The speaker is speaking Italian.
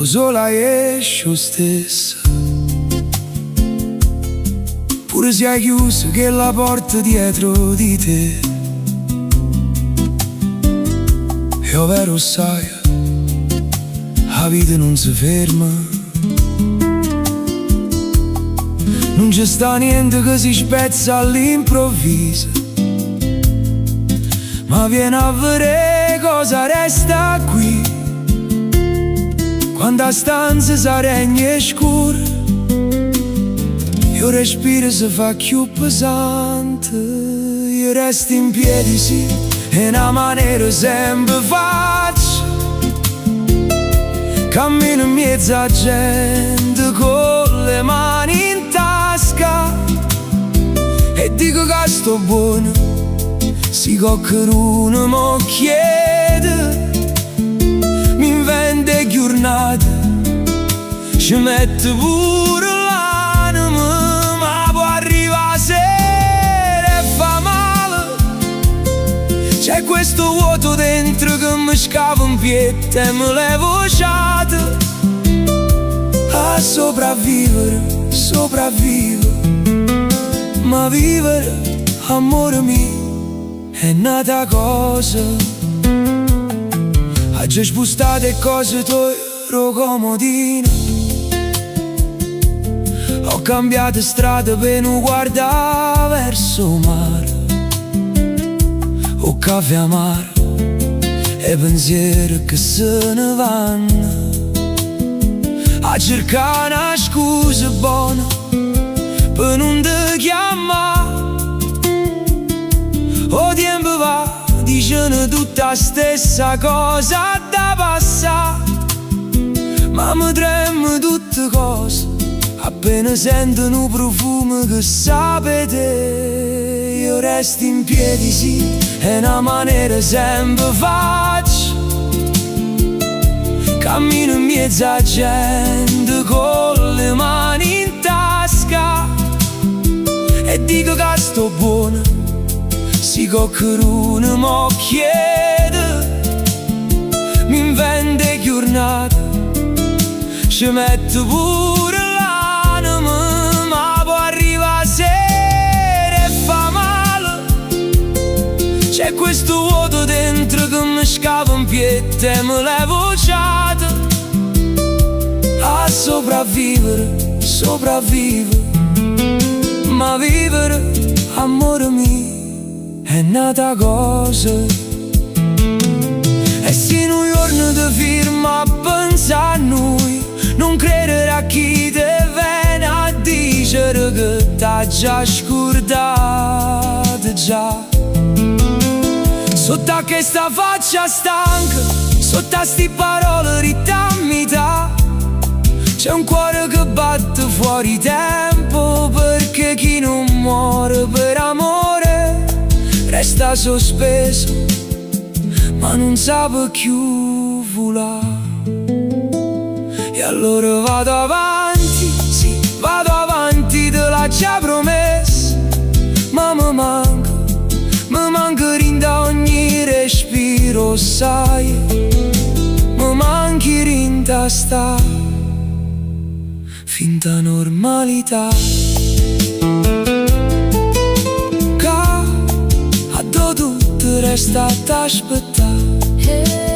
o sola esci lo stesso. Pure se hai chiuso che la porta dietro di te. E ovvero sai, la vita non si ferma. Non c'è sta niente che si spezza all'improvviso, ma vieni a vedere cosa resta qui, quando la stanza si regna scura. Io respiro si fa più pesante, io resto in piedi sì, e una maniera sempre faccio. Cammino in mezzo a gente con le mani in tasca e dico che sto buono. Si qualcuno mi chiede, mi inventa giornate, ci mette pure l'anima, ma può arrivare sera e fa male. C'è questo vuoto dentro che mi scava in piedi e mi levo sciate a sopravvivere, ma vivere, amore mio, è nata cosa. Oggi spostate cose tue comodine, ho cambiato strada per non guardare verso il mare, o caffè amaro e pensieri che se ne vanno, a cercare una scusa buona per non ti chiamare. O tempo va, dicendo tutta la stessa cosa da passare, ma mi tremo tutte cose appena sento un profumo che sapete. Io resto in piedi sì, è una maniera sempre faccio. Cammino in mezzo a gente con le mani in tasca e dico che sto buono. Si qualcuno mi chiede, mi inventa giornate, ci metto pure l'anima, ma può arrivare sera e fa male. C'è questo vuoto dentro che mi scava in piedi e mi levo sciate a sopravvivere, ma vivere, amore mio, è nata cosa. E se un giorno ti firma a pensare a noi, non credere a chi te viene a dire che t'ha già scordato già. Sotto a questa faccia stanca, sotto a sti parole ritammità, c'è un cuore che batte fuori tempo, perché chi non muore per amore resta sospeso, ma non sa più volare. E allora vado avanti, sì, vado avanti, te l'ha già promesso, ma mi manca rinda ogni respiro, sai, mi manchi rinda sta finta normalità. Resta ad aspettare.